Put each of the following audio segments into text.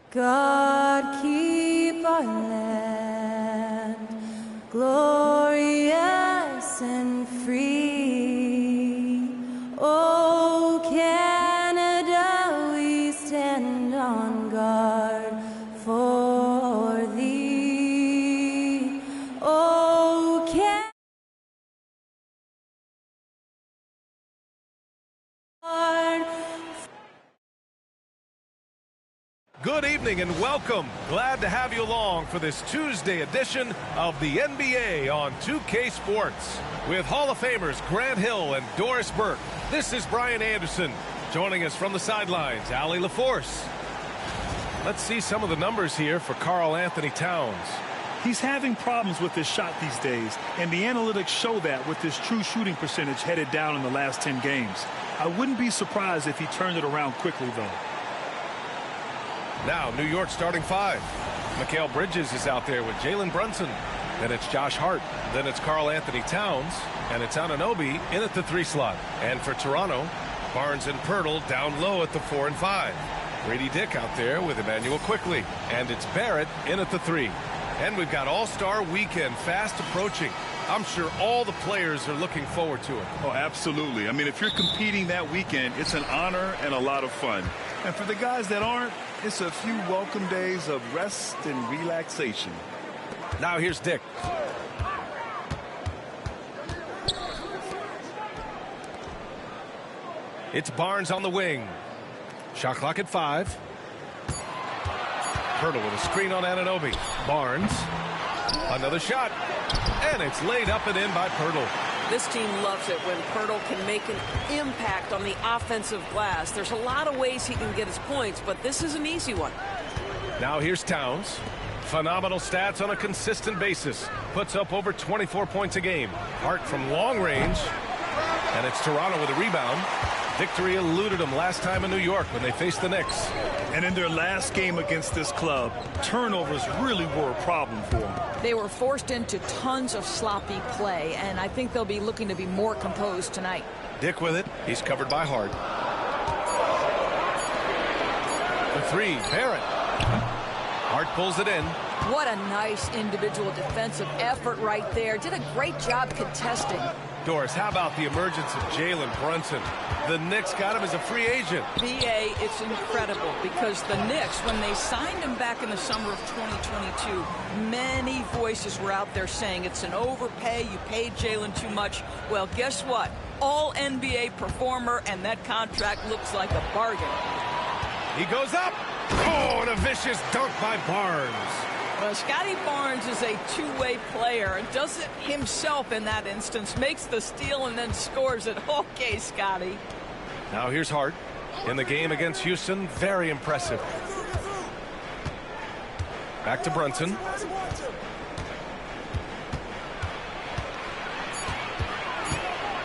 God keep our land glorious and free. Oh, Canada, we stand on guard for thee. Oh, Canada. Good evening and welcome. Glad to have you along for this Tuesday edition of the NBA on 2K Sports. With Hall of Famers Grant Hill and Doris Burke, this is Brian Anderson. Joining us from the sidelines, Allie LaForce. Let's see some of the numbers here for Karl Anthony Towns. He's having problems with his shot these days, and the analytics show that with his true shooting percentage headed down in the last 10 games. I wouldn't be surprised if he turned it around quickly, though. Now, New York starting five. Mikal Bridges is out there with Jalen Brunson. Then it's Josh Hart. Then it's Karl Anthony Towns. And it's Anunoby in at the 3 slot. And for Toronto, Barnes and Pirtle down low at the 4 and 5. Grady Dick out there with Emmanuel Quickley. And it's Barrett in at the 3. And we've got All-Star Weekend fast approaching. I'm sure all the players are looking forward to it. Oh, absolutely. I mean, if you're competing that weekend, it's an honor and a lot of fun. And for the guys that aren't, it's a few welcome days of rest and relaxation. Now here's Dick. It's Barnes on the wing. Shot clock at 5. Pirtle with a screen on Anunoby. Barnes. Another shot. And it's laid up and in by Pirtle. This team loves it when Pirtle can make an impact on the offensive glass. There's a lot of ways he can get his points, but this is an easy one. Now here's Towns. Phenomenal stats on a consistent basis. Puts up over 24 points a game. Hart from long range. And it's Toronto with a rebound. Victory eluded them last time in New York when they faced the Knicks. And in their last game against this club, turnovers really were a problem for them. They were forced into tons of sloppy play, and I think they'll be looking to be more composed tonight. Dick with it. He's covered by Hart. The 3, Barrett. Hart pulls it in. What a nice individual defensive effort right there. Did a great job contesting. Doris, how about the emergence of Jalen Brunson? The Knicks got him as a free agent. B.A., it's incredible because the Knicks, when they signed him back in the summer of 2022, many voices were out there saying it's an overpay, you paid Jalen too much. Well, guess what? All NBA performer, and that contract looks like a bargain. He goes up. Oh, and a vicious dunk by Barnes. Well, Scotty Barnes is a two-way player and does it himself in that instance. Makes the steal and then scores it. Okay, Scotty. Now here's Hart. In the game against Houston, very impressive. Back to Brunson.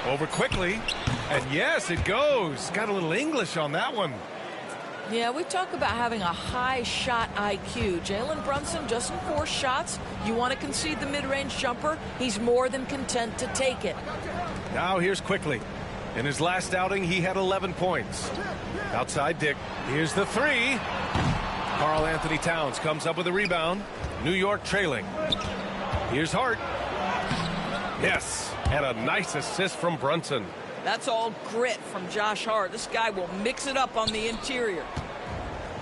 Over quickly. And yes, it goes. Got a little English on that one. Yeah, we talk about having a high shot IQ. Jalen Brunson doesn't force shots. You want to concede the mid-range jumper, he's more than content to take it. Now here's Quickley. In his last outing, he had 11 points. Outside Dick. Here's the 3. Karl Anthony Towns comes up with a rebound. New York trailing. Here's Hart. Yes, and a nice assist from Brunson. That's all grit from Josh Hart. This guy will mix it up on the interior.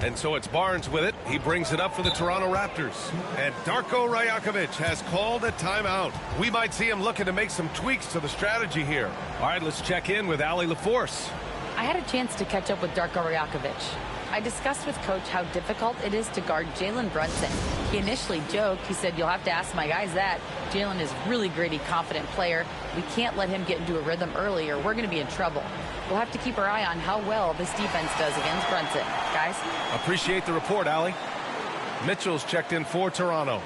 And so it's Barnes with it. He brings it up for the Toronto Raptors. And Darko Rajakovic has called a timeout. We might see him looking to make some tweaks to the strategy here. All right, let's check in with Allie LaForce. I had a chance to catch up with Darko Rajakovic. I discussed with Coach how difficult it is to guard Jalen Brunson. He initially joked. He said, "You'll have to ask my guys that." Jalen is a really gritty, confident player. We can't let him get into a rhythm early or we're going to be in trouble. We'll have to keep our eye on how well this defense does against Brunson. Guys? Appreciate the report, Allie. Mitchell's checked in for Toronto.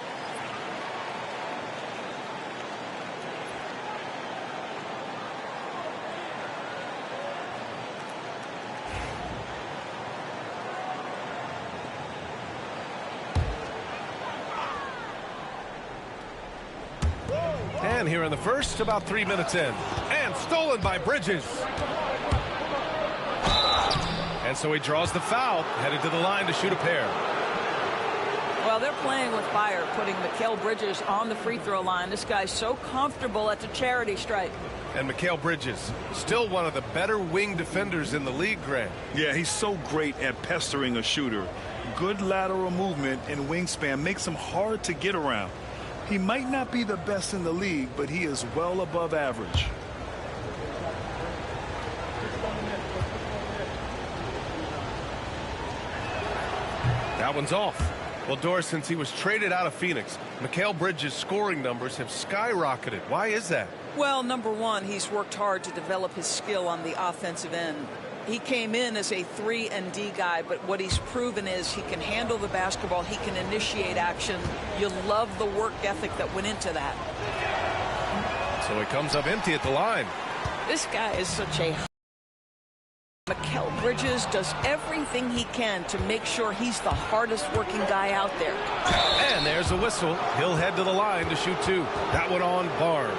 And here in the first, about 3 minutes in. And stolen by Bridges. And so he draws the foul, headed to the line to shoot a pair. Well, they're playing with fire, putting Mikal Bridges on the free throw line. This guy's so comfortable at the charity stripe. And Mikal Bridges, still one of the better wing defenders in the league, Grant. Yeah, he's so great at pestering a shooter. Good lateral movement and wingspan makes him hard to get around. He might not be the best in the league, but he is well above average. That one's off. Well, Doris, since he was traded out of Phoenix, Mikal Bridges' scoring numbers have skyrocketed. Why is that? Well, number one, he's worked hard to develop his skill on the offensive end. He came in as a 3-and-D guy, but what he's proven is he can handle the basketball, he can initiate action. You love the work ethic that went into that. So he comes up empty at the line. This guy is such a... Mikal Bridges does everything he can to make sure he's the hardest working guy out there. And there's a whistle. He'll head to the line to shoot two. That one on Barnes.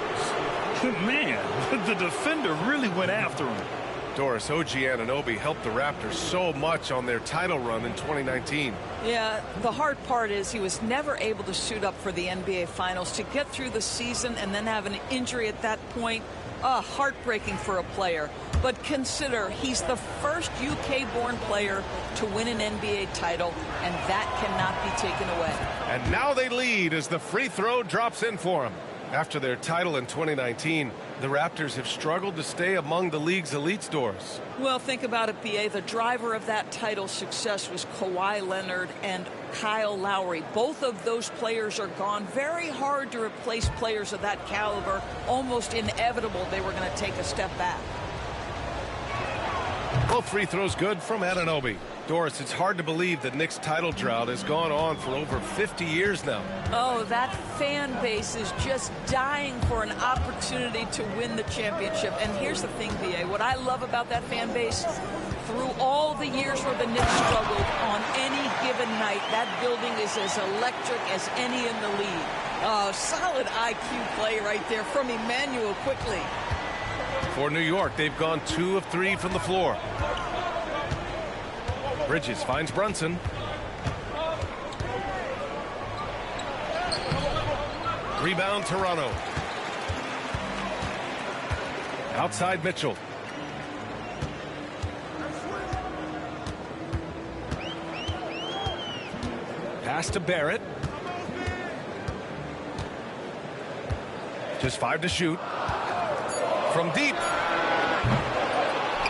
Man, the defender really went after him. Doris, OG Anunoby helped the Raptors so much on their title run in 2019. Yeah, the hard part is he was never able to suit up for the NBA Finals. To get through the season and then have an injury at that point, heartbreaking for a player. But consider he's the first UK-born player to win an NBA title, and that cannot be taken away. And now they lead as the free throw drops in for him. After their title in 2019, the Raptors have struggled to stay among the league's elite, Doris. Well, think about it, B.A. The driver of that title success was Kawhi Leonard and Kyle Lowry. Both of those players are gone. Very hard to replace players of that caliber. Almost inevitable they were going to take a step back. Both free throws good from Anunoby. Doris, it's hard to believe the Knicks title drought has gone on for over 50 years now. Oh, that fan base is just dying for an opportunity to win the championship. And here's the thing, B.A. What I love about that fan base, through all the years where the Knicks struggled, on any given night, that building is as electric as any in the league. Oh, solid IQ play right there from Emmanuel quickly. For New York, they've gone 2 of 3 from the floor. Bridges finds Brunson. Rebound Toronto. Outside Mitchell. Pass to Barrett. Just 5 to shoot. From deep.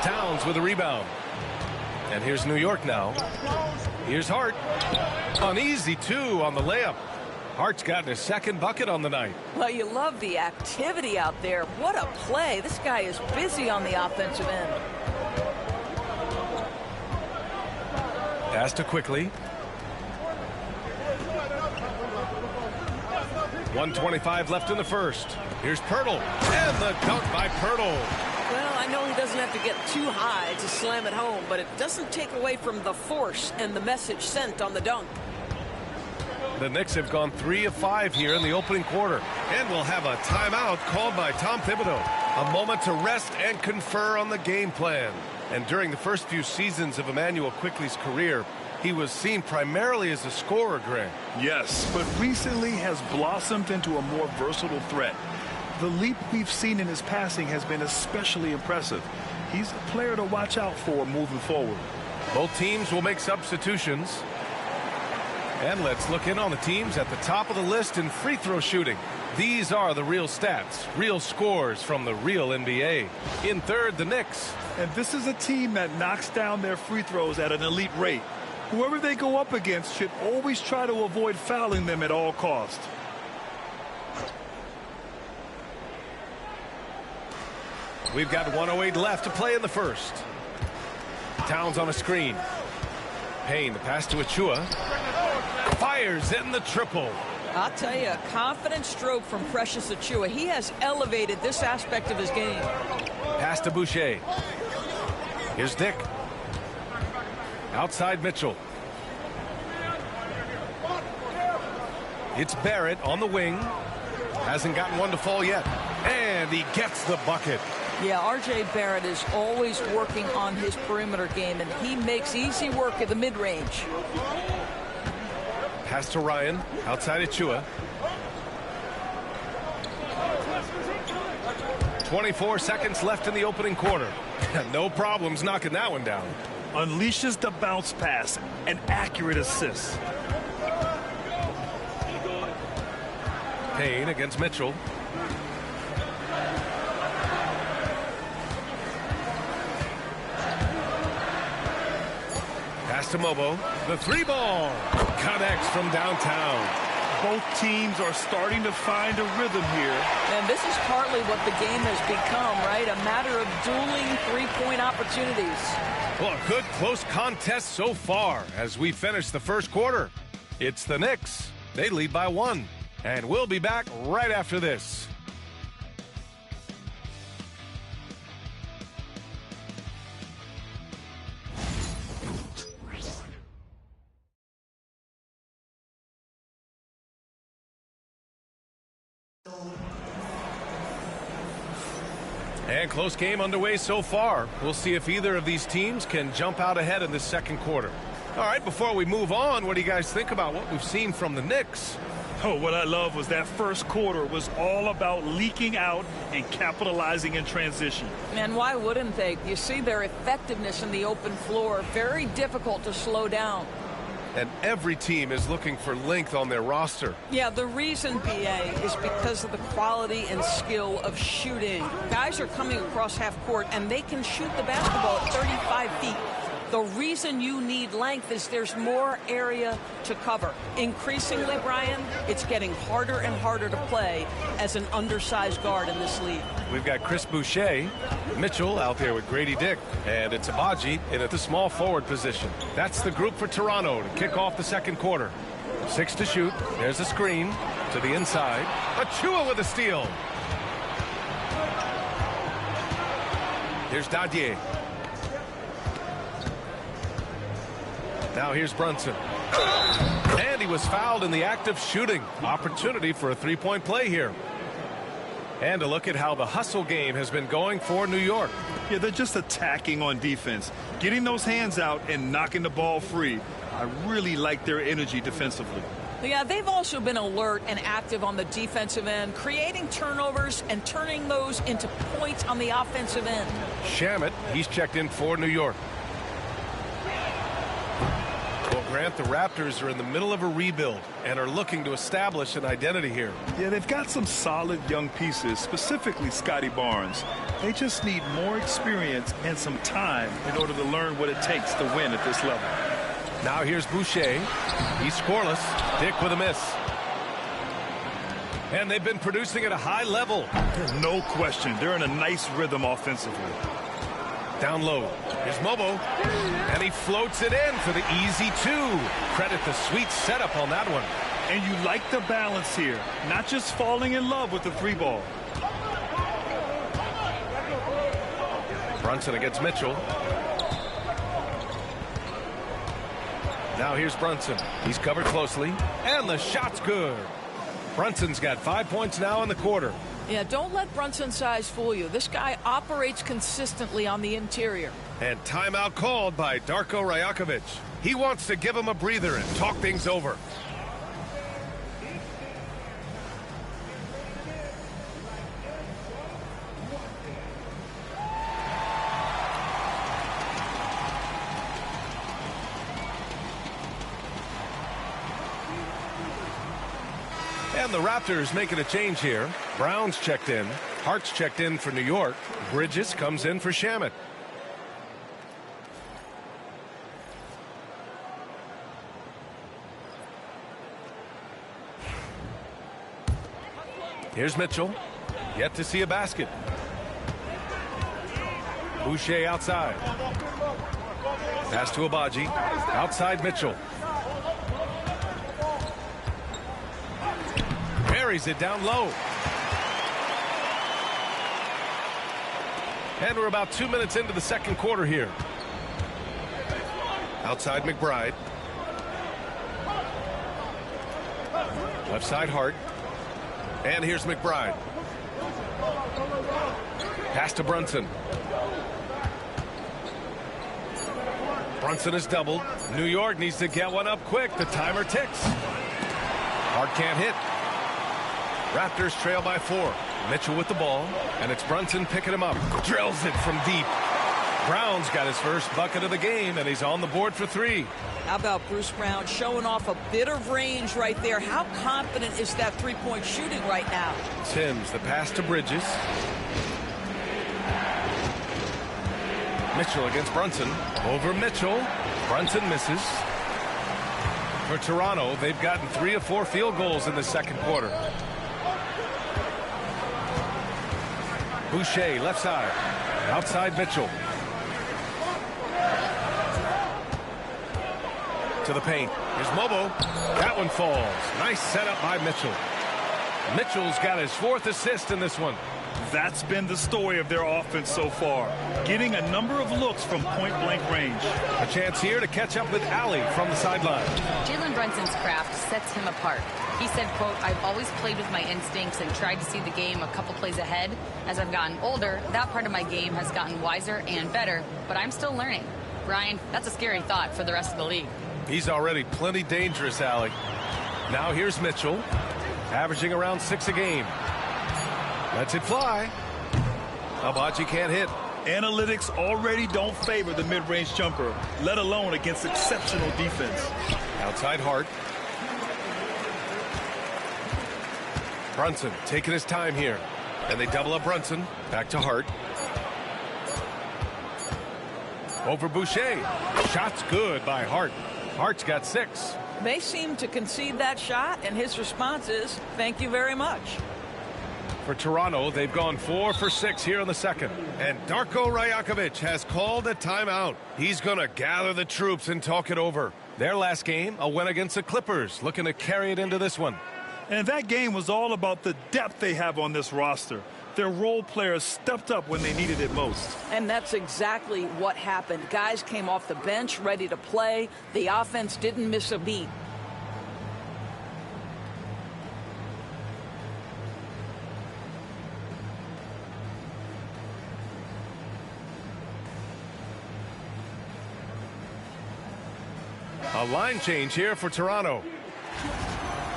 Towns with a rebound. And here's New York now. Here's Hart. Uneasy, too, on the layup. Hart's gotten his second bucket on the night. Well, you love the activity out there. What a play. This guy is busy on the offensive end. Pass to Quickly. 1:25 left in the first. Here's Pirtle. And the dunk by Pirtle. Well, I know he doesn't have to get too high to slam it home, but it doesn't take away from the force and the message sent on the dunk. The Knicks have gone 3 of 5 here in the opening quarter. And will have a timeout called by Tom Thibodeau. A moment to rest and confer on the game plan. And during the first few seasons of Emmanuel Quickley's career, he was seen primarily as a scorer, Grant. Yes, but recently has blossomed into a more versatile threat. The leap we've seen in his passing has been especially impressive. He's a player to watch out for moving forward. Both teams will make substitutions. And let's look in on the teams at the top of the list in free throw shooting. These are the real stats, real scores from the real NBA. In third, the Knicks. And this is a team that knocks down their free throws at an elite rate. Whoever they go up against should always try to avoid fouling them at all costs. We've got 1:08 left to play in the first. Towns on a screen. Payne, the pass to Achua. Fires in the triple. I'll tell you, a confident stroke from Precious Achua. He has elevated this aspect of his game. Pass to Boucher. Here's Dick. Outside Mitchell. It's Barrett on the wing. Hasn't gotten one to fall yet. And he gets the bucket. Yeah, R.J. Barrett is always working on his perimeter game, and he makes easy work at the mid-range. Pass to Ryan. Outside Achua. 24 seconds left in the opening quarter. No problems knocking that one down. Unleashes the bounce pass. An accurate assist. Payne against Mitchell. Pass to Mobo. The three ball connects from downtown. Both teams are starting to find a rhythm here. And this is partly what the game has become, right? A matter of dueling three-point opportunities. Well, a good close contest so far as we finish the first quarter. It's the Knicks. They lead by 1. And we'll be back right after this. And close game underway so far. We'll see if either of these teams can jump out ahead in this second quarter. All right, before we move on, what do you guys think about what we've seen from the Knicks? Oh, what I love was that first quarter was all about leaking out and capitalizing in transition. And why wouldn't they? You see their effectiveness in the open floor. Very difficult to slow down. And every team is looking for length on their roster. Yeah, the reason, BA, is because of the quality and skill of shooting. Guys are coming across half court, and they can shoot the basketball at 35 feet. The reason you need length is there's more area to cover. Increasingly, Brian, it's getting harder and harder to play as an undersized guard in this league. We've got Chris Boucher, Mitchell out there with Grady Dick, and it's Abaji in at the small forward position. That's the group for Toronto to kick off the second quarter. 6 to shoot. There's a screen to the inside. Achua with a steal. Here's Dadier. Now here's Brunson. And he was fouled in the act of shooting. Opportunity for a three-point play here. And a look at how the hustle game has been going for New York. Yeah, they're just attacking on defense, getting those hands out and knocking the ball free. I really like their energy defensively. Yeah, they've also been alert and active on the defensive end, creating turnovers and turning those into points on the offensive end. Shamet, he's checked in for New York. Well, Grant, the Raptors are in the middle of a rebuild and are looking to establish an identity here. Yeah, they've got some solid young pieces, specifically Scotty Barnes. They just need more experience and some time in order to learn what it takes to win at this level. Now here's Boucher. He's scoreless. Dick with a miss. And they've been producing at a high level. No question. They're in a nice rhythm offensively. Down low. Here's Mobo. And he floats it in for the easy 2. Credit the sweet setup on that one. And you like the balance here. Not just falling in love with the three ball. Brunson against Mitchell. Now here's Brunson. He's covered closely. And the shot's good. Brunson's got 5 points now in the quarter. Yeah, don't let Brunson's size fool you. This guy operates consistently on the interior. And timeout called by Darko Rajakovic. He wants to give him a breather and talk things over. And the Raptors making a change here. Brown's checked in. Hart's checked in for New York. Bridges comes in for Shamet. Here's Mitchell. Yet to see a basket. Boucher outside. Pass to Abaji. Outside Mitchell. Buries it down low. And we're about 2 minutes into the second quarter here. Outside McBride. Left side Hart. And here's McBride. Pass to Brunson. Brunson is doubled. New York needs to get one up quick. The timer ticks. Hart can't hit. Raptors trail by 4. Mitchell with the ball, and it's Brunson picking him up. Drills it from deep. Brown's got his first bucket of the game, and he's on the board for 3. How about Bruce Brown showing off a bit of range right there? How confident is that three-point shooting right now? Timms, the pass to Bridges. Mitchell against Brunson. Over Mitchell. Brunson misses. For Toronto, they've gotten 3 of 4 field goals in the second quarter. Boucher, left side. Outside Mitchell. To the paint. Here's Mobo. That one falls. Nice setup by Mitchell. Mitchell's got his 4th assist in this one. That's been the story of their offense so far. Getting a number of looks from point-blank range. A chance here to catch up with Allie from the sideline. Jalen Brunson's craft sets him apart. He said, quote, "I've always played with my instincts and tried to see the game a couple plays ahead. As I've gotten older, that part of my game has gotten wiser and better, but I'm still learning." Brian, that's a scary thought for the rest of the league. He's already plenty dangerous, Allie. Now here's Mitchell, averaging around 6 a game. Lets it fly. Abaji can't hit. Analytics already don't favor the mid-range jumper, let alone against exceptional defense. Outside Hart. Brunson taking his time here. And they double up Brunson. Back to Hart. Over Boucher. Shot's good by Hart. Hart's got 6. They seem to concede that shot, and his response is, "Thank you very much." For Toronto, they've gone 4 for 6 here in the second. And Darko Rajakovic has called a timeout. He's going to gather the troops and talk it over. Their last game, a win against the Clippers, looking to carry it into this one. And that game was all about the depth they have on this roster. Their role players stepped up when they needed it most. And that's exactly what happened. Guys came off the bench ready to play. The offense didn't miss a beat. A line change here for Toronto.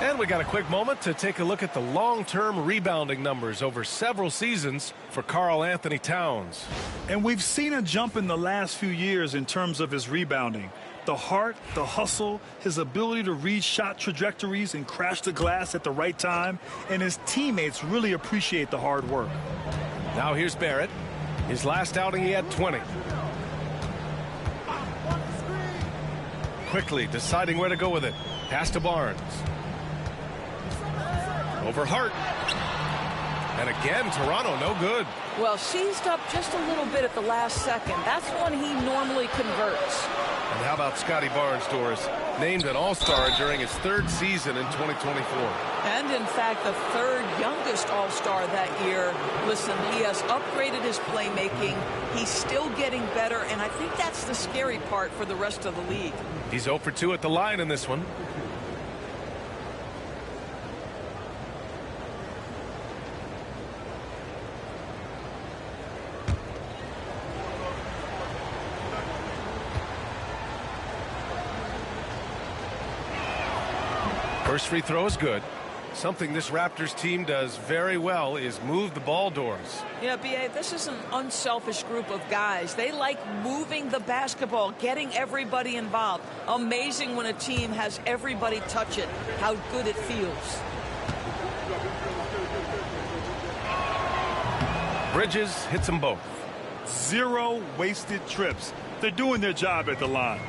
And we got a quick moment to take a look at the long-term rebounding numbers over several seasons for Karl Anthony Towns. And we've seen a jump in the last few years in terms of his rebounding. The heart, the hustle, his ability to read shot trajectories and crash the glass at the right time, and his teammates really appreciate the hard work. Now here's Barrett. His last outing he had 20. Quickly deciding where to go with it. Pass to Barnes. Over Hart. And again, Toronto, no good. Well, seized up just a little bit at the last second. That's when he normally converts. And how about Scotty Barnes, Doris? Named an All-Star during his 3rd season in 2024. And, in fact, the 3rd youngest All-Star that year. Listen, he has upgraded his playmaking. He's still getting better, and I think that's the scary part for the rest of the league. He's 0 for 2 at the line in this one. First free throw is good. Something this Raptors team does very well is move the ball, Doris. Yeah, B.A., this is an unselfish group of guys. They like moving the basketball, getting everybody involved. Amazing when a team has everybody touch it, how good it feels. Bridges hits them both. 0 wasted trips. They're doing their job at the line.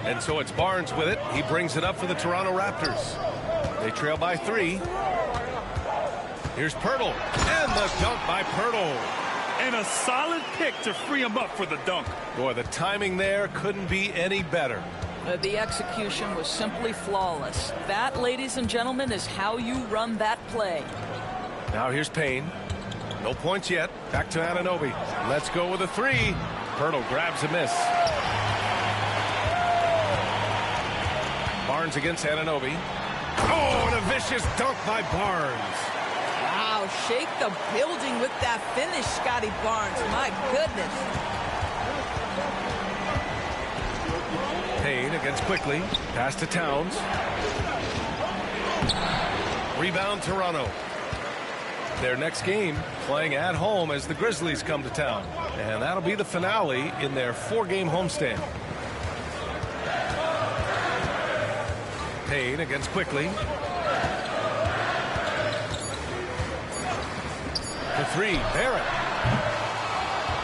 And so it's Barnes with it. He brings it up for the Toronto Raptors. They trail by 3. Here's Pirtle. And the dunk by Pirtle. And a solid pick to free him up for the dunk. Boy, the timing there couldn't be any better. The execution was simply flawless. That, ladies and gentlemen, is how you run that play. Now here's Payne. No points yet. Back to Anunoby. Let's go with a 3. Pirtle grabs a miss. Barnes against Anunoby. Oh, and a vicious dunk by Barnes. Wow, shake the building with that finish, Scotty Barnes. My goodness. Payne against Quickly. Pass to Towns. Rebound Toronto. Their next game playing at home as the Grizzlies come to town. And that'll be the finale in their 4-game homestand. Payne against Quickly. The three, Barrett.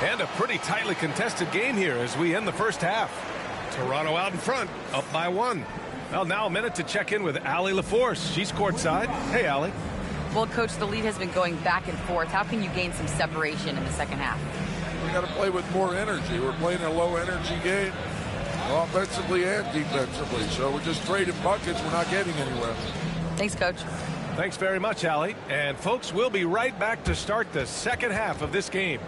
And a pretty tightly contested game here as we end the first half. Toronto out in front, up by 1. Well, now a minute to check in with Allie LaForce. She's courtside. Hey, Allie. Well, Coach, the lead has been going back and forth. How can you gain some separation in the second half? We got to play with more energy. We're playing a low-energy game, offensively and defensively. So we're just trading buckets. We're not getting anywhere. Thanks, Coach. Thanks very much, Allie. And, folks, we'll be right back to start the second half of this game.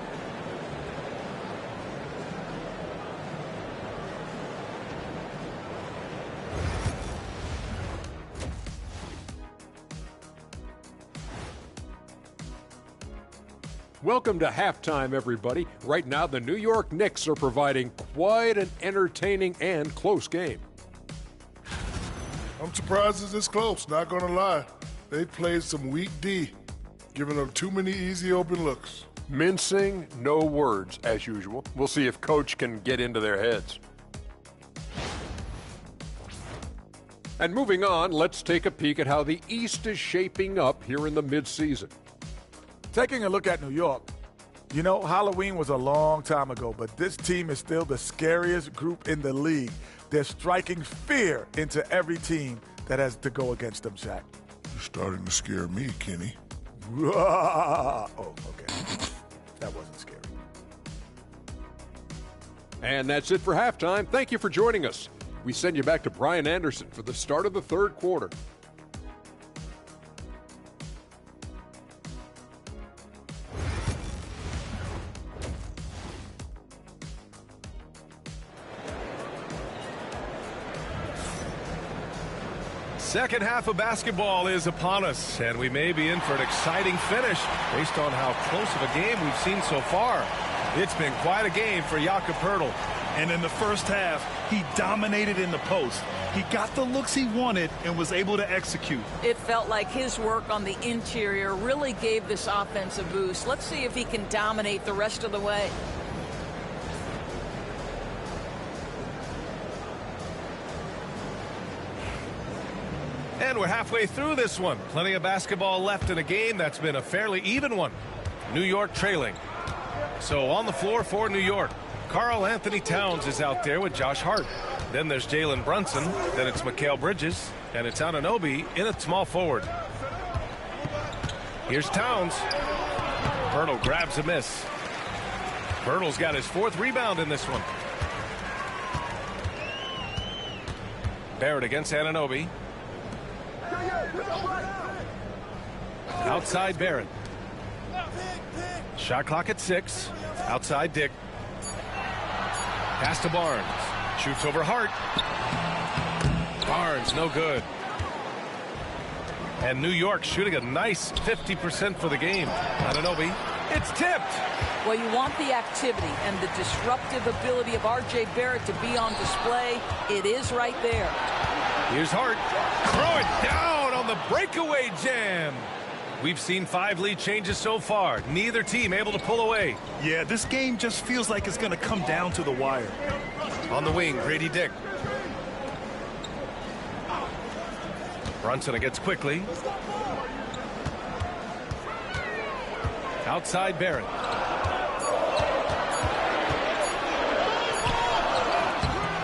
Welcome to halftime, everybody. Right now, the New York Knicks are providing quite an entertaining and close game. I'm surprised it's this close, not going to lie. They played some weak D, giving them too many easy open looks. Mincing, no words, as usual. We'll see if Coach can get into their heads. And moving on, let's take a peek at how the East is shaping up here in the midseason. Taking a look at New York, you know, Halloween was a long time ago, but this team is still the scariest group in the league. They're striking fear into every team that has to go against them, Shaq. You're starting to scare me, Kenny. Oh, okay. That wasn't scary. And that's it for halftime. Thank you for joining us. We send you back to Brian Anderson for the start of the third quarter. Second half of basketball is upon us, and we may be in for an exciting finish based on how close of a game we've seen so far. It's been quite a game for Jakob Poeltl. And in the first half, he dominated in the post. He got the looks he wanted and was able to execute. It felt like his work on the interior really gave this offense a boost. Let's see if he can dominate the rest of the way. And we're halfway through this one. Plenty of basketball left in a game that's been a fairly even one. New York trailing. So on the floor for New York, Karl Anthony Towns is out there with Josh Hart. Then there's Jalen Brunson. Then it's Mikal Bridges. And it's Anunoby in at small forward. Here's Towns. Poeltl grabs a miss. Poeltl's got his 4th rebound in this one. Barrett against Anunoby. Outside Barrett. Shot clock at 6. Outside Dick. Pass to Barnes. Shoots over Hart. Barnes, no good. And New York shooting a nice 50% for the game. Anunoby. It's tipped. Well, you want the activity and the disruptive ability of R.J. Barrett to be on display. It is right there. Here's Hart. Throw it down on the breakaway jam. We've seen 5 lead changes so far. Neither team able to pull away. Yeah, this game just feels like it's going to come down to the wire. On the wing, Grady Dick. Brunson against Quickly. Outside Barrett.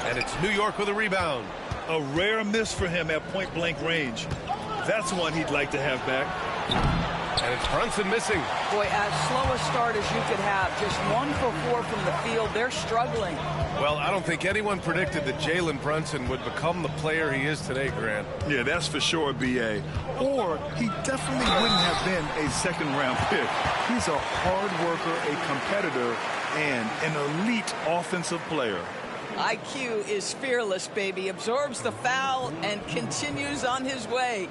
And it's New York with a rebound. A rare miss for him at point-blank range. That's one he'd like to have back. And it's Brunson missing. Boy, as slow a start as you could have. Just 1 for 4 from the field. They're struggling. Well, I don't think anyone predicted that Jalen Brunson would become the player he is today, Grant. Yeah, that's for sure, B.A. Or he definitely wouldn't have been a second-round pick. He's a hard worker, a competitor, and an elite offensive player. IQ is fearless, baby. Absorbs the foul and continues on his way.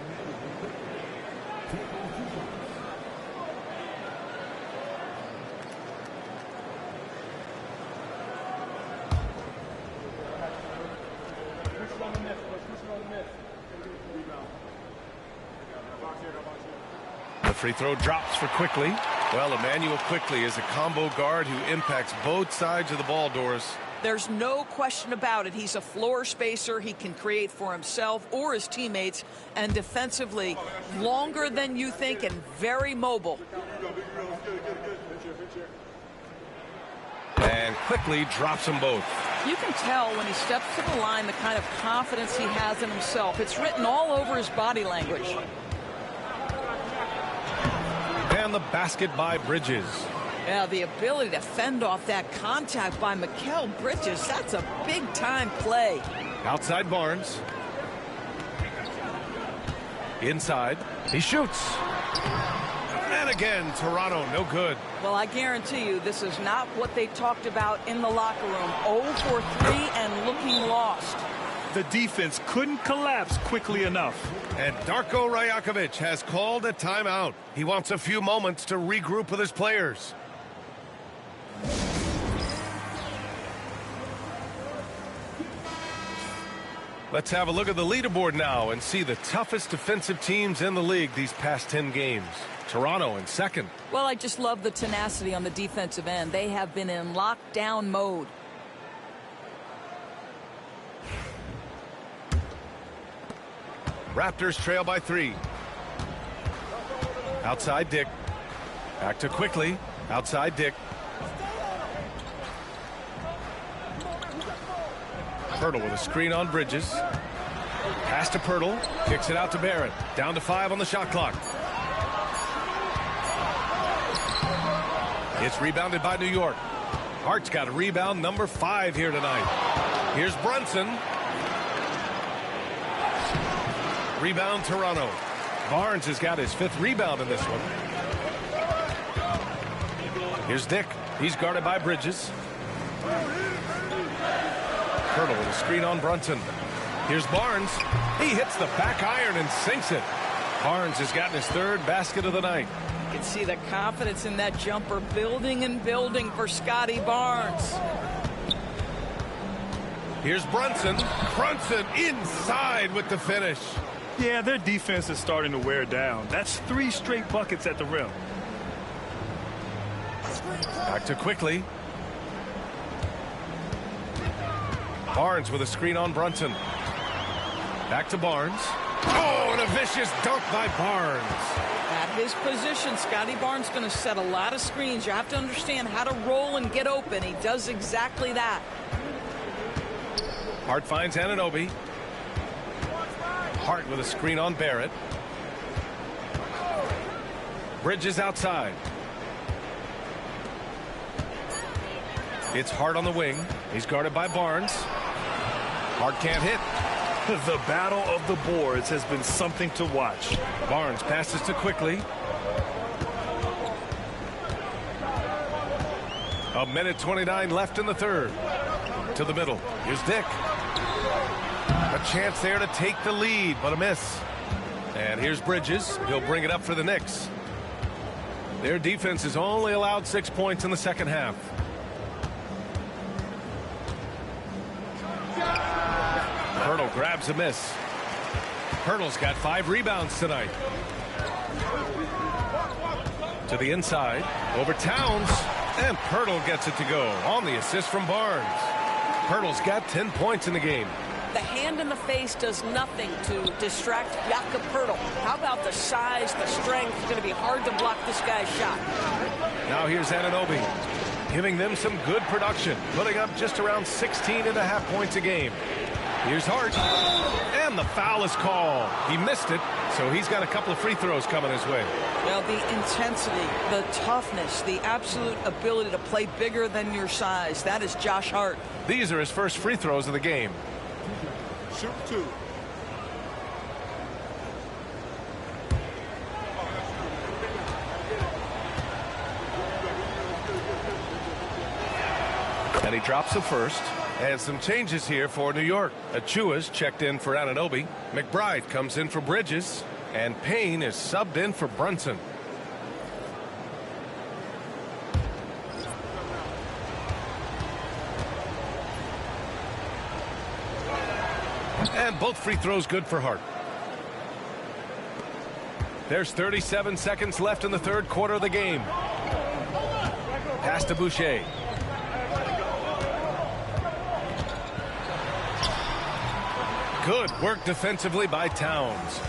free throw drops for Quickly. Well, Emmanuel Quickly is a combo guard who impacts both sides of the ball, Doris. There's no question about it. He's a floor spacer. He can create for himself or his teammates. And defensively, longer than you think and very mobile. And Quickly drops them both. You can tell when he steps to the line the kind of confidence he has in himself. It's written all over his body language. And the basket by Bridges. Yeah, the ability to fend off that contact by Mikal Bridges, that's a big-time play. Outside Barnes. Inside. He shoots. And again, Toronto, no good. Well, I guarantee you this is not what they talked about in the locker room. 0 for 3 and looking lost. The defense couldn't collapse quickly enough. And Darko Rajakovic has called a timeout. He wants a few moments to regroup with his players. Let's have a look at the leaderboard now and see the toughest defensive teams in the league these past 10 games. Toronto in second. Well, I just love the tenacity on the defensive end. They have been in lockdown mode. Raptors trail by 3. Outside Dick. Back to Quickly. Outside Dick. Pirtle with a screen on Bridges. Pass to Pirtle. Kicks it out to Barrett. Down to 5 on the shot clock. It's rebounded by New York. Hart's got a rebound number 5 here tonight. Here's Brunson. Rebound Toronto. Barnes has got his 5th rebound in this one. Here's Dick. He's guarded by Bridges. Pirtle with a screen on Brunson. Here's Barnes. He hits the back iron and sinks it. Barnes has gotten his 3rd basket of the night. You can see the confidence in that jumper building and building for Scotty Barnes. Here's Brunson. Brunson inside with the finish. Yeah, their defense is starting to wear down. That's 3 straight buckets at the rim. Back to Quickly. Barnes with a screen on Brunson. Back to Barnes. Oh, and a vicious dunk by Barnes. At his position, Scotty Barnes going to set a lot of screens. You have to understand how to roll and get open. He does exactly that. Hart finds Anunoby. Hart with a screen on Barrett. Bridges outside. It's Hart on the wing. He's guarded by Barnes. Hart can't hit. The battle of the boards has been something to watch. Barnes passes to Quickly. A minute 29 left in the 3rd. To the middle. Here's Dick. A chance there to take the lead, but a miss. And here's Bridges. He'll bring it up for the Knicks. Their defense has only allowed 6 points in the second half. Pirtle grabs a miss. Pirtle's got 5 rebounds tonight. To the inside. Over Towns. And Pirtle gets it to go on the assist from Barnes. Pirtle's got 10 points in the game. The hand in the face does nothing to distract Jakob Pirtle. How about the size, the strength? It's going to be hard to block this guy's shot. Now here's Anunoby, giving them some good production, putting up just around 16.5 points a game. Here's Hart, and the foul is called. He missed it, so he's got a couple of free throws coming his way. Well, the intensity, the toughness, the absolute ability to play bigger than your size. That is Josh Hart. These are his first free throws of the game. Shoot 2. And he drops the first. And some changes here for New York. Achua's checked in for Anunoby. McBride comes in for Bridges. And Payne is subbed in for Brunson. And both free throws good for Hart. There's 37 seconds left in the third quarter of the game. Pass to Boucher. Good work defensively by Towns.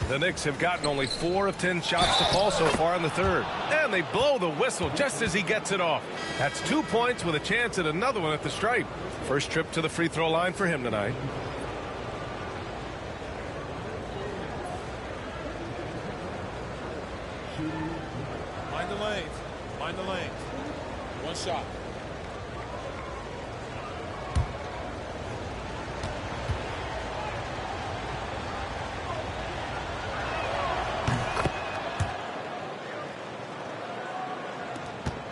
The Knicks have gotten only 4 of 10 shots to fall so far in the third. And they blow the whistle just as he gets it off. That's 2 points with a chance at another one at the stripe. First trip to the free throw line for him tonight. Mind the lanes. Mind the lanes. One shot.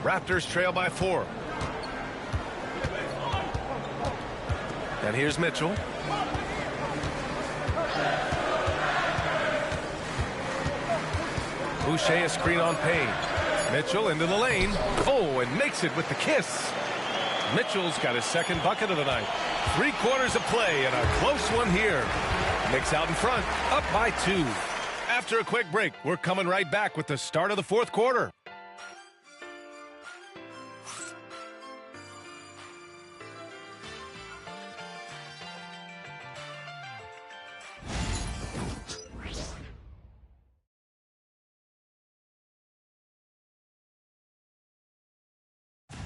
Raptors trail by 4. And here's Mitchell. Boucher a screen on Payne. Mitchell into the lane. Oh, and makes it with the kiss. Mitchell's got his second bucket of the night. 3 quarters of play and a close one here. Knicks out in front, up by 2. After a quick break, we're coming right back with the start of the fourth quarter.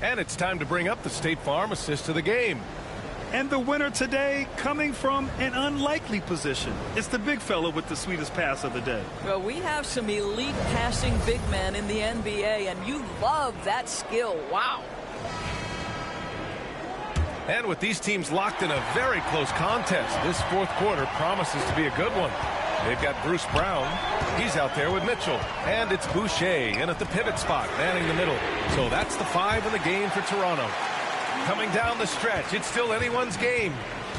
And it's time to bring up the State Farm assist of the game. And the winner today coming from an unlikely position. It's the big fella with the sweetest pass of the day. Well, we have some elite passing big men in the NBA, and you love that skill. Wow. And with these teams locked in a very close contest, this fourth quarter promises to be a good one. They've got Bruce Brown. He's out there with Mitchell. And it's Boucher in at the pivot spot, manning the middle. So that's the 5 in the game for Toronto. Coming down the stretch, it's still anyone's game.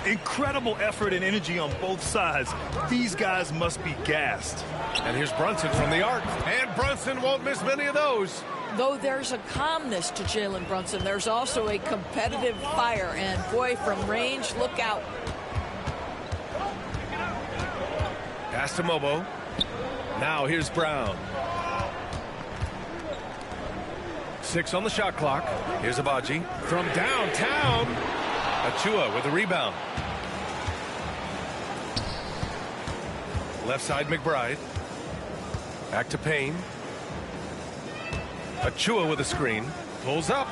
Incredible effort and energy on both sides. These guys must be gassed. And here's Brunson from the arc. And Brunson won't miss many of those. Though there's a calmness to Jalen Brunson, there's also a competitive fire. And boy, from range, look out. Pass to Mobo. Now here's Brown. 6 on the shot clock. Here's Abaji from downtown. Achua with a rebound. Left side McBride. Back to Payne. Achua with a screen. Pulls up.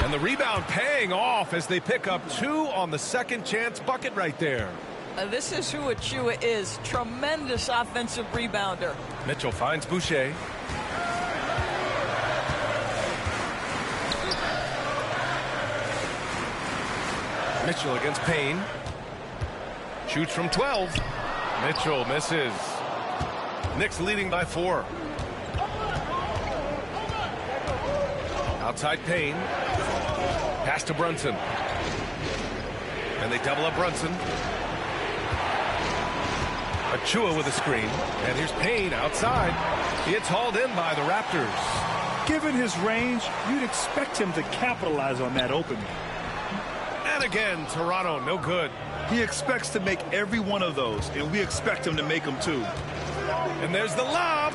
And the rebound paying off as they pick up 2 on the second chance bucket right there. This is who Achua is. Tremendous offensive rebounder. Mitchell finds Boucher. Mitchell against Payne. Shoots from 12. Mitchell misses. Knicks leading by 4. Outside Payne. Pass to Brunson. And they double up Brunson. Achua with a screen. And here's Payne outside. It's hauled in by the Raptors. Given his range, you'd expect him to capitalize on that opening. And again, Toronto, no good. He expects to make every one of those, and we expect him to make them too. And there's the lob.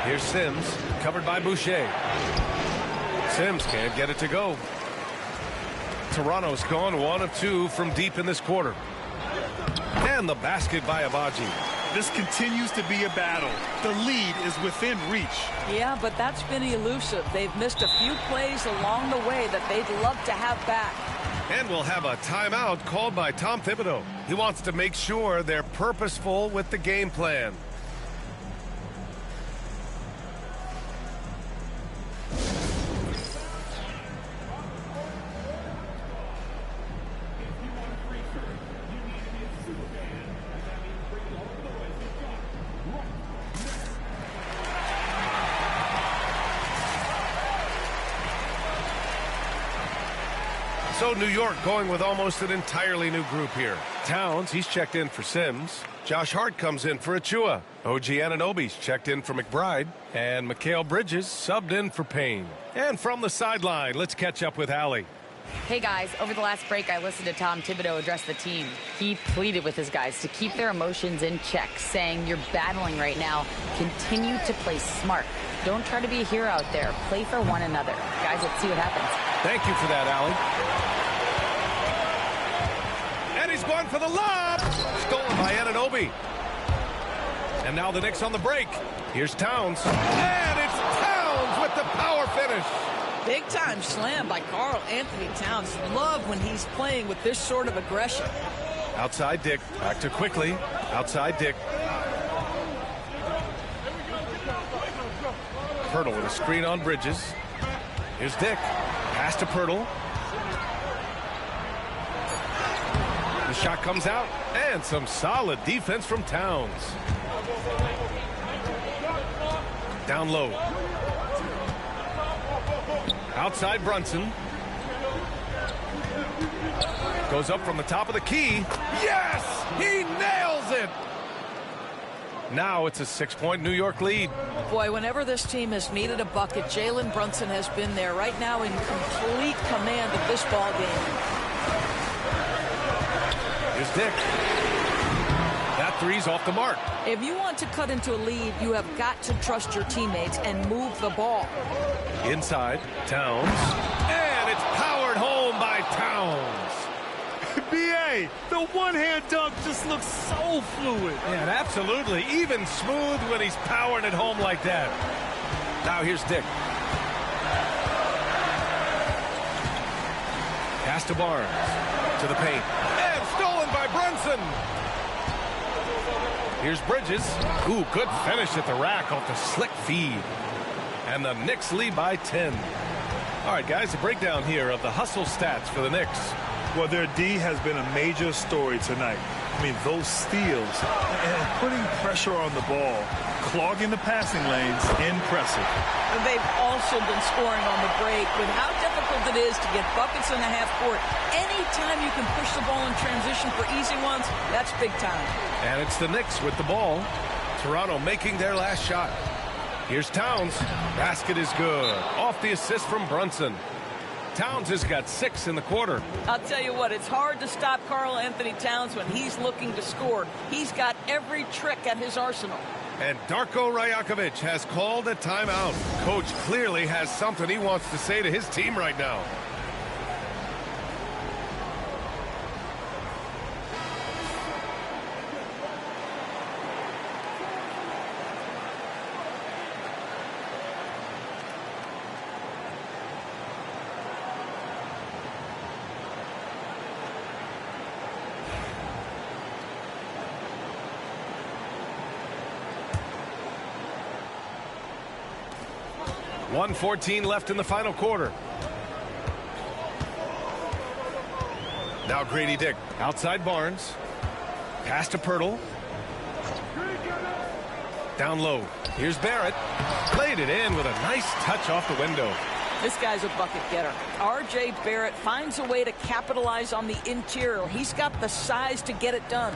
Here's Sims, covered by Boucher. Sims can't get it to go. Toronto's gone 1 of 2 from deep in this quarter. And the basket by Abaji. This continues to be a battle. The lead is within reach. Yeah, but that's been elusive. They've missed a few plays along the way that they'd love to have back. And we'll have a timeout called by Tom Thibodeau. He wants to make sure they're purposeful with the game plan. So New York going with almost an entirely new group here. Towns, he's checked in for Sims. Josh Hart comes in for Achua. OG Anunoby's checked in for McBride. And Mikal Bridges subbed in for Payne. And from the sideline, let's catch up with Allie. Hey guys, over the last break, I listened to Tom Thibodeau address the team. He pleaded with his guys to keep their emotions in check, saying, you're battling right now. Continue to play smart. Don't try to be a hero out there. Play for one another. Guys, let's see what happens. Thank you for that, Allie. And he's going for the lob. Stolen by Anunoby. And now the Knicks on the break. Here's Towns. And it's Towns with the power finish. Big time slam by Karl Anthony Towns. Love when he's playing with this sort of aggression. Outside Dick. Back to quickly. Outside Dick. Pirtle with a screen on Bridges. Here's Dick. Pass to Pirtle. The shot comes out. And some solid defense from Towns. Down low. Outside Brunson. Goes up from the top of the key. Yes! He nails it! Now it's a 6-point New York lead. Boy, whenever this team has needed a bucket, Jalen Brunson has been there right now in complete command of this ball game. Here's Dick. That three's off the mark. If you want to cut into a lead, you have got to trust your teammates and move the ball. Inside, Towns. And it's powered home by Towns. B.A., the one-hand dunk just looks so fluid. Yeah, absolutely. Even smooth when he's powering it home like that. Now here's Dick. Pass to Barnes. To the paint. And stolen by Brunson. Here's Bridges. Ooh, good finish at the rack off the slick feed. And the Knicks lead by 10. All right, guys, a breakdown here of the hustle stats for the Knicks. Well, their D has been a major story tonight. I mean, those steals and putting pressure on the ball, clogging the passing lanes, impressive. And they've also been scoring on the break. With how difficult it is to get buckets in the half court, anytime you can push the ball in transition for easy ones, that's big time. And it's the Knicks with the ball. Toronto making their last shot. Here's Towns. Basket is good. Off the assist from Brunson. Towns has got 6 in the quarter. I'll tell you what, it's hard to stop Karl Anthony Towns when he's looking to score. He's got every trick at his arsenal. And Darko Rajakovic has called a timeout. Coach clearly has something he wants to say to his team right now. .114 left in the final quarter. Now Grady Dick. Outside Barnes. Pass to Pirtle. Down low. Here's Barrett. Played it in with a nice touch off the window. This guy's a bucket getter. R.J. Barrett finds a way to capitalize on the interior. He's got the size to get it done.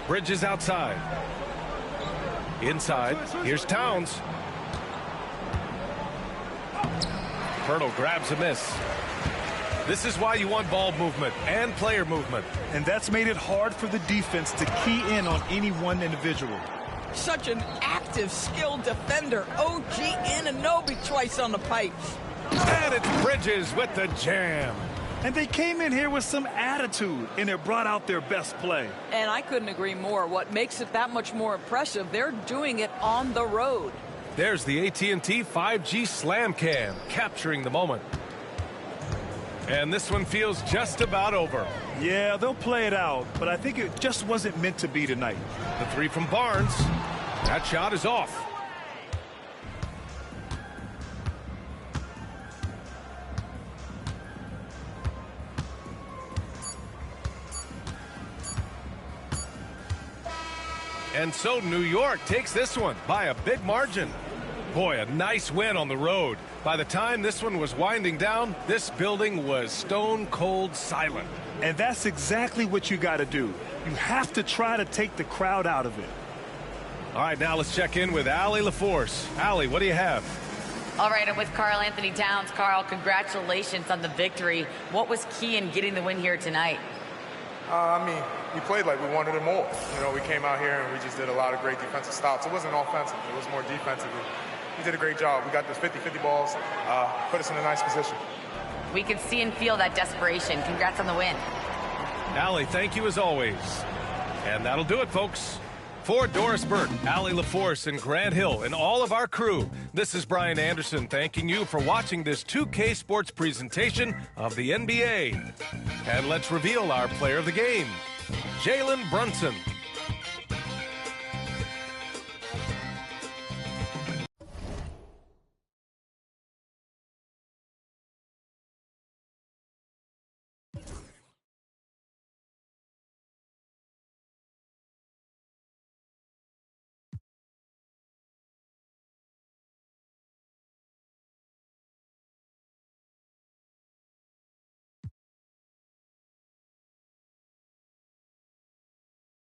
Bridges outside. Inside, here's Towns. Pirtle grabs a miss. This is why you want ball movement and player movement. And that's made it hard for the defense to key in on any one individual. Such an active, skilled defender. OG Anunoby twice on the pipe. And it's Bridges with the jam. And they came in here with some attitude, and it brought out their best play. And I couldn't agree more. What makes it that much more impressive, they're doing it on the road. There's the AT&T 5G Slam Cam, capturing the moment. And this one feels just about over. Yeah, they'll play it out, but I think it just wasn't meant to be tonight. The three from Barnes. That shot is off. And so New York takes this one by a big margin. Boy, a nice win on the road. By the time this one was winding down, this building was stone cold silent. And that's exactly what you got to do. You have to try to take the crowd out of it. All right, now let's check in with Allie LaForce. Allie, what do you have? All right, I'm with Karl Anthony Towns. Karl, congratulations on the victory. What was key in getting the win here tonight? I mean, we played like we wanted it more. You know, we came out here and we just did a lot of great defensive stops. It wasn't offensive. It was more defensive. We did a great job. We got those 50-50 balls, put us in a nice position. We could see and feel that desperation. Congrats on the win. Allie, thank you as always. And that'll do it, folks. For Doris Burke, Allie LaForce, and Grant Hill, and all of our crew, this is Brian Anderson thanking you for watching this 2K Sports presentation of the NBA. And let's reveal our player of the game, Jalen Brunson.